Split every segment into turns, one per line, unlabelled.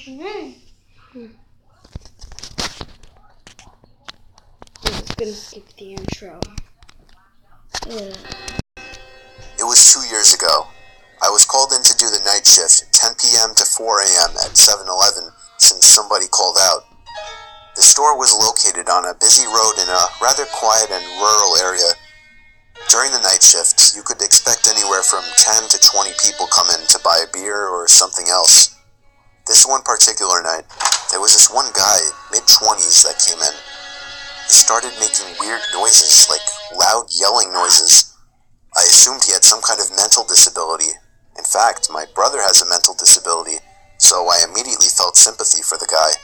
just gonna skip the intro. Yeah.
It was 2 years ago. I was called in to do the night shift, 10 p.m. to 4 a.m. at 7-Eleven, since somebody called out. The store was located on a busy road in a rather quiet and rural area. During the night shift, you could expect anywhere from 10 to 20 people come in to buy a beer or something else. This one particular night, there was this one guy, mid-20s, that came in. He started making weird noises, like loud yelling noises. I assumed he had some kind of mental disability. In fact, my brother has a mental disability, so I immediately felt sympathy for the guy.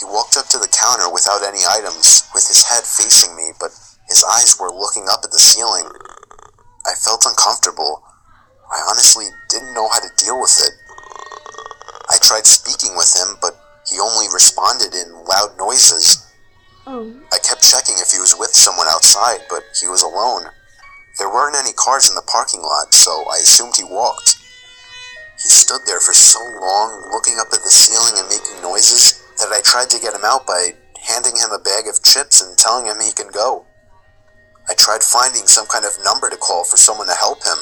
He walked up to the counter without any items, with his head facing me, but his eyes were looking up at the ceiling. I felt uncomfortable. I honestly didn't know how to deal with it. I tried speaking with him, but he only responded in loud noises. I kept checking if he was with someone outside, but he was alone. There weren't any cars in the parking lot, so I assumed he walked. He stood there for so long, looking up at the ceiling and making noises, that I tried to get him out by handing him a bag of chips and telling him he can go. I tried finding some kind of number to call for someone to help him.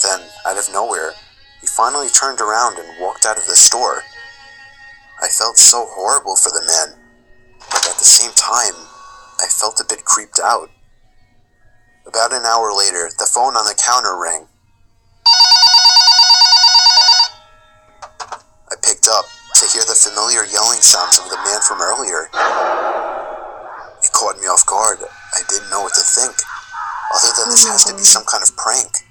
Then, out of nowhere, he finally turned around and walked out of the store. I felt so horrible for the man, but at the same time, I felt a bit creeped out. About an hour later, the phone on the counter rang. I picked up to hear the familiar yelling sounds of the man from earlier. It caught me off guard. I didn't know what to think, other than this has to be some kind of prank.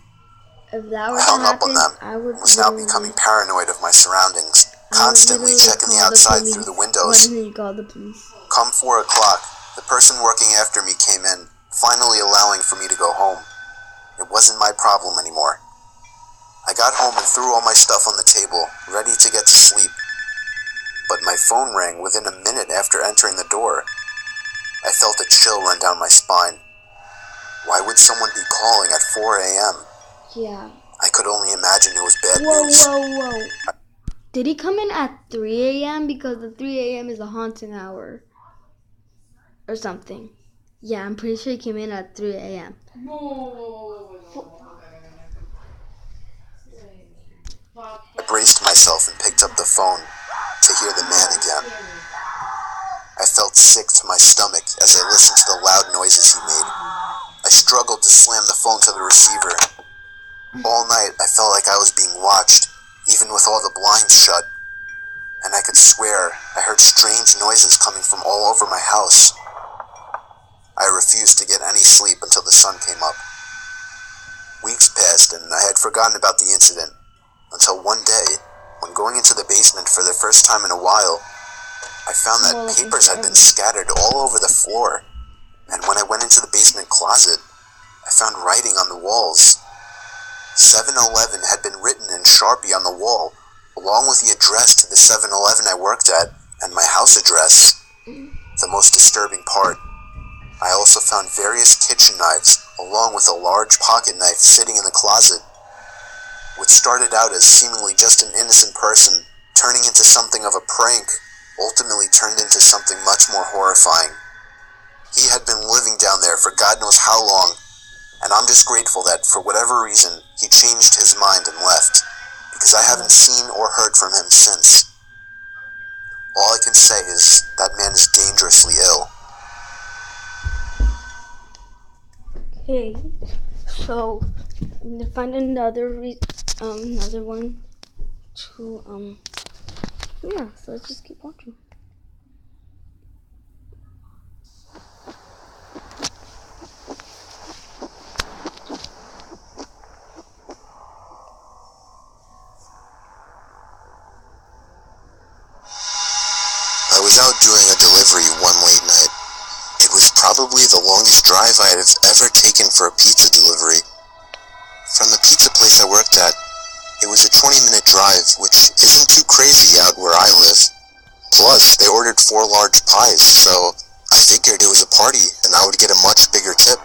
If that
I hung up on them and was now becoming paranoid of my surroundings, constantly checking the outside through the windows.
Why didn't you call the police?
Come 4 o'clock, the person working after me came in, finally allowing for me to go home. It wasn't my problem anymore. I got home and threw all my stuff on the table, ready to get to sleep. But my phone rang within a minute after entering the door. I felt a chill run down my spine. Why would someone be calling at 4 a.m.?
Yeah.
I could only imagine it was bad news.
Whoa. Did he come in at 3 a.m.? Because the 3 a.m. is a haunting hour. Or something. Yeah, I'm pretty sure he came in at 3 a.m.
I braced myself and picked up the phone to hear the man again. I felt sick to my stomach as I listened to the loud noises he made. I struggled to slam the phone to the receiver. All night, I felt like I was being watched, even with all the blinds shut. And I could swear I heard strange noises coming from all over my house. I refused to get any sleep until the sun came up. Weeks passed and I had forgotten about the incident, until one day, when going into the basement for the first time in a while, I found that papers had been scattered all over the floor, and when I went into the basement closet, I found writing on the walls. 7-Eleven had been written in Sharpie on the wall, along with the address to the 7-Eleven I worked at, and my house address. The most disturbing part, I also found various kitchen knives, along with a large pocket knife sitting in the closet. What started out as seemingly just an innocent person, turning into something of a prank, ultimately turned into something much more horrifying. He had been living down there for God knows how long, and I'm just grateful that, for whatever reason, he changed his mind and left, because I haven't seen or heard from him since. All I can say is that man is dangerously ill.
Okay, so I'm gonna find another one to yeah, so let's just keep watching.
I was out doing a delivery one late night. It was probably the longest drive I have ever taken for a pizza delivery. From the pizza place I worked at, it was a 20-minute drive, which isn't too crazy out where I live. Plus, they ordered 4 large pies, so I figured it was a party and I would get a much bigger tip.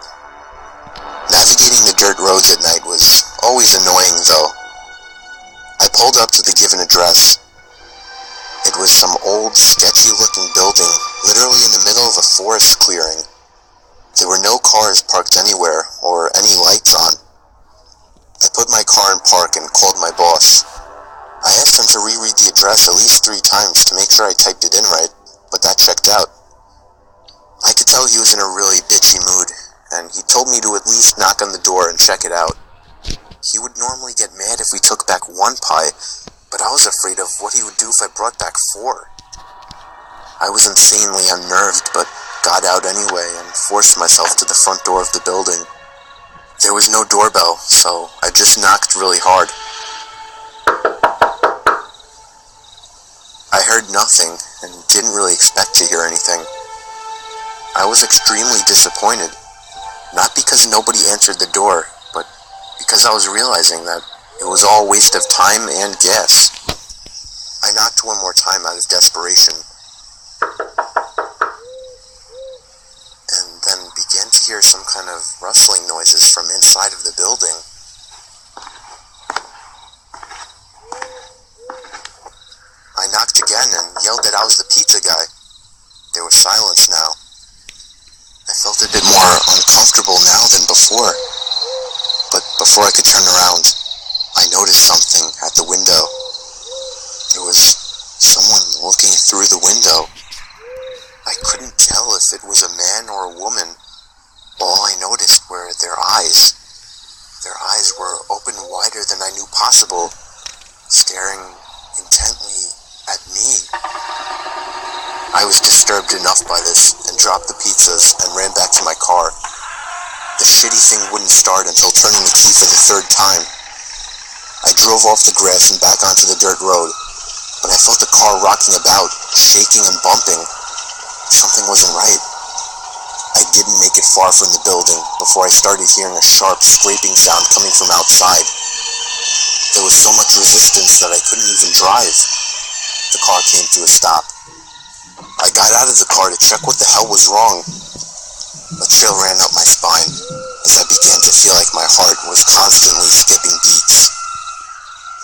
Navigating the dirt roads at night was always annoying, though. I pulled up to the given address. It was some old, sketchy-looking building, literally in the middle of a forest clearing. There were no cars parked anywhere, or any lights on. I put my car in park and called my boss. I asked him to reread the address at least 3 times to make sure I typed it in right, but that checked out. I could tell he was in a really bitchy mood, and he told me to at least knock on the door and check it out. He would normally get mad if we took back 1 pie, but I was afraid of what he would do if I brought back 4. I was insanely unnerved, but got out anyway and forced myself to the front door of the building. There was no doorbell, so I just knocked really hard. I heard nothing and didn't really expect to hear anything. I was extremely disappointed, not because nobody answered the door, but because I was realizing that it was all a waste of time and gas. I knocked 1 more time out of desperation, and then began to hear some kind of rustling noises from inside of the building. I knocked again and yelled that I was the pizza guy. There was silence now. I felt a bit more uncomfortable now than before, but before I could turn around, I noticed something at the window. There was someone looking through the window. I couldn't tell if it was a man or a woman. All I noticed were their eyes. Their eyes were open wider than I knew possible, staring intently at me. I was disturbed enough by this and dropped the pizzas and ran back to my car. The shitty thing wouldn't start until turning the key for the 3rd time. I drove off the grass and back onto the dirt road, but I felt the car rocking about, shaking and bumping. Something wasn't right. I didn't make it far from the building before I started hearing a sharp scraping sound coming from outside. There was so much resistance that I couldn't even drive. The car came to a stop. I got out of the car to check what the hell was wrong. A chill ran up my spine as I began to feel like my heart was constantly skipping beats.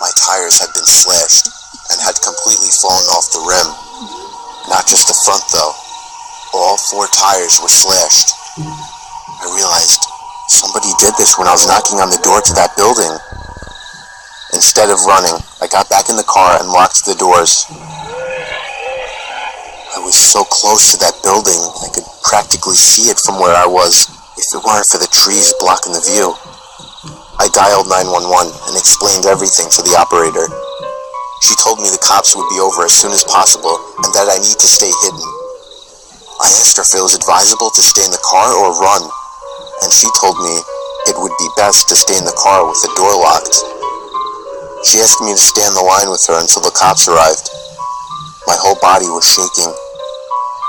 My tires had been slashed and had completely fallen off the rim. Not just the front though. All 4 tires were slashed. I realized somebody did this when I was knocking on the door to that building. Instead of running, I got back in the car and locked the doors. I was so close to that building, I could practically see it from where I was if it weren't for the trees blocking the view. I dialed 911 and explained everything to the operator. She told me the cops would be over as soon as possible and that I need to stay hidden. I asked her if it was advisable to stay in the car or run, and she told me it would be best to stay in the car with the door locked. She asked me to stay on the line with her until the cops arrived. My whole body was shaking.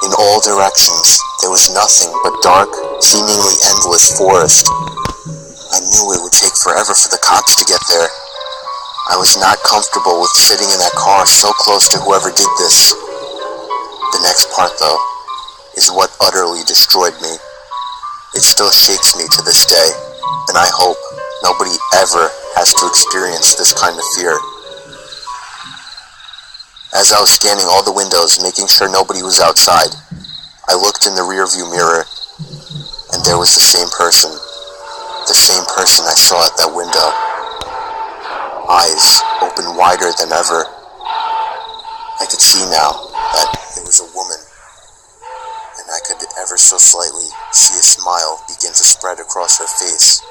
In all directions, there was nothing but dark, seemingly endless forest. I knew it would take forever for the cops to get there. I was not comfortable with sitting in that car so close to whoever did this. The next part, though, is what utterly destroyed me. It still shakes me to this day, and I hope nobody ever has to experience this kind of fear. As I was scanning all the windows, making sure nobody was outside, I looked in the rearview mirror, and there was the same person I saw at that window. Eyes open wider than ever. I could see now that it was a woman, and I could ever so slightly see a smile begin to spread across her face.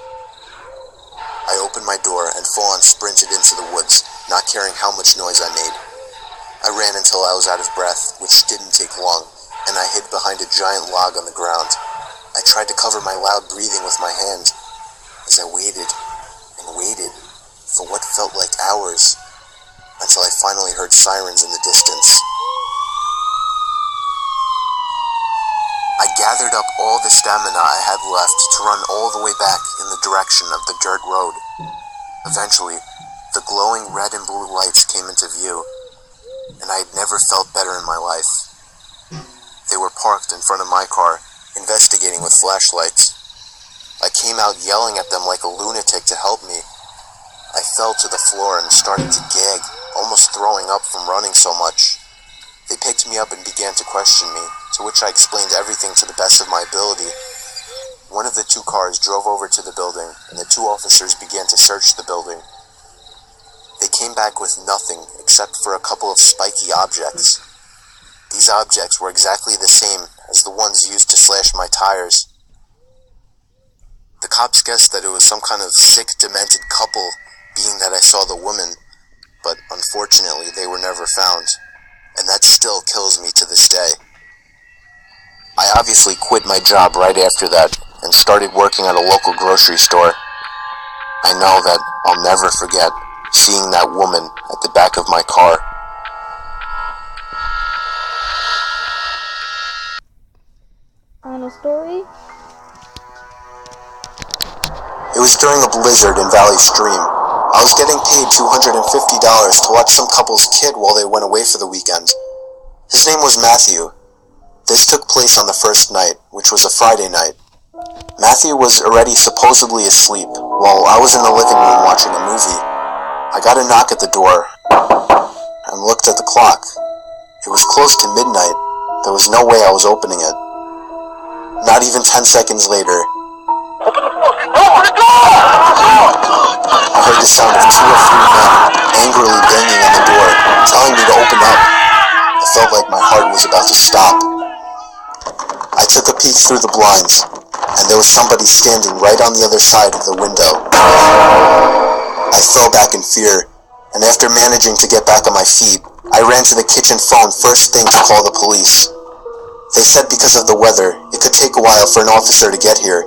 I opened my door and full-on sprinted into the woods, not caring how much noise I made. I ran until I was out of breath, which didn't take long, and I hid behind a giant log on the ground. I tried to cover my loud breathing with my hand as I waited and waited for what felt like hours, until I finally heard sirens in the distance. I gathered up all the stamina I had left to run all the way back in the direction of the dirt road. Eventually, the glowing red and blue lights came into view, and I had never felt better in my life. They were parked in front of my car, investigating with flashlights. I came out yelling at them like a lunatic to help me. I fell to the floor and started to gag, almost throwing up from running so much. They picked me up and began to question me, to which I explained everything to the best of my ability. One of the two cars drove over to the building, and the two officers began to search the building. They came back with nothing except for a couple of spiky objects. These objects were exactly the same as the ones used to slash my tires. The cops guessed that it was some kind of sick, demented couple, being that I saw the woman, but unfortunately they were never found, and that still kills me to this day. I obviously quit my job right after that and started working at a local grocery store. I know that I'll never forget seeing that woman at the back of my car.
Final story?
It was during a blizzard in Valley Stream. I was getting paid $250 to watch some couple's kid while they went away for the weekend. His name was Matthew. This took place on the first night, which was a Friday night. Matthew was already supposedly asleep, while I was in the living room watching a movie. I got a knock at the door, and looked at the clock. It was close to midnight. There was no way I was opening it. Not even 10 seconds later, I heard the sound of 2 or 3 men angrily banging on the door, telling me to open up. I felt like my heart was about to stop. I took a peek through the blinds, and there was somebody standing right on the other side of the window. I fell back in fear, and after managing to get back on my feet, I ran to the kitchen phone first thing to call the police. They said because of the weather, it could take a while for an officer to get here.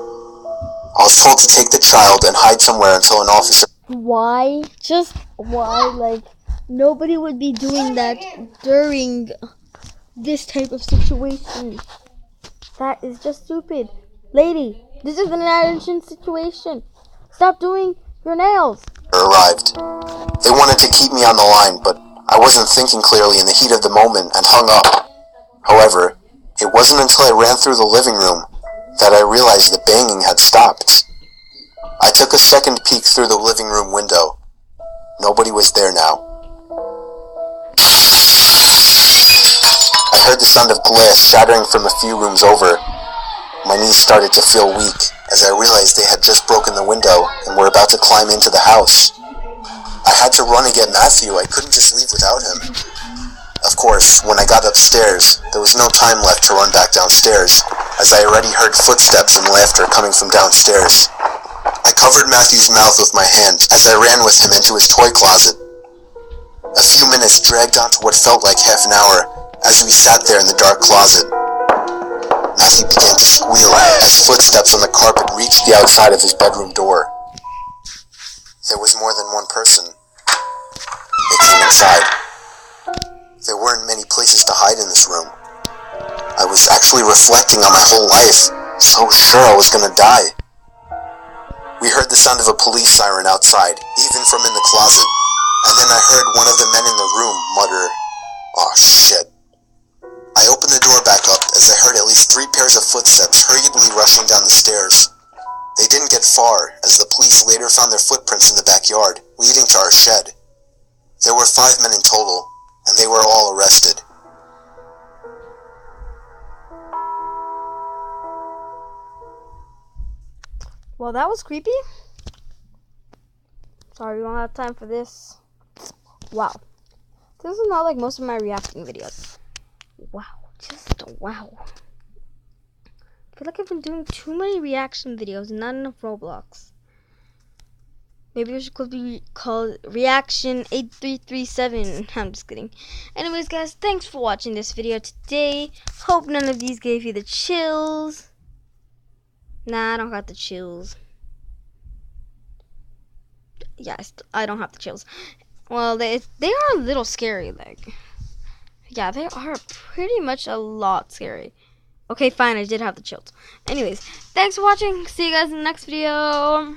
I was told to take the child and hide somewhere until an officer...
Why? Just why? Like, nobody would be doing that during this type of situation. That is just stupid. Lady, this is an urgent situation. Stop doing your nails.
...arrived. They wanted to keep me on the line, but I wasn't thinking clearly in the heat of the moment and hung up. However, it wasn't until I ran through the living room that I realized the banging had stopped. I took a second peek through the living room window. Nobody was there now. I heard the sound of glass shattering from a few rooms over. My knees started to feel weak as I realized they had just broken the window and were about to climb into the house. I had to run and get Matthew. I couldn't just leave without him. Of course, when I got upstairs, there was no time left to run back downstairs, as I already heard footsteps and laughter coming from downstairs. I covered Matthew's mouth with my hand as I ran with him into his toy closet. A few minutes dragged on to what felt like half an hour as we sat there in the dark closet. Matthew began to squeal as footsteps on the carpet reached the outside of his bedroom door. There was more than one person. They came inside. There weren't many places to hide in this room. I was actually reflecting on my whole life, so sure I was gonna die. We heard the sound of a police siren outside, even from in the closet, and then I heard one of the men in the room mutter, "Aw, shit." I opened the door back up as I heard at least 3 pairs of footsteps hurriedly rushing down the stairs. They didn't get far, as the police later found their footprints in the backyard, leading to our shed. There were 5 men in total, and they were all arrested.
Well, that was creepy. Sorry, we don't have time for this. Wow. This is not like most of my reaction videos. Wow. Just wow. I feel like I've been doing too many reaction videos and not enough Roblox. Maybe it should be called Reaction 8337. I'm just kidding. Anyways, guys, thanks for watching this video today. Hope none of these gave you the chills. Nah, I don't got the chills. Yeah, I don't have the chills. Well, they are a little scary. Like, yeah, they are pretty much a lot scary. Okay, fine, I did have the chills. Anyways, thanks for watching. See you guys in the next video.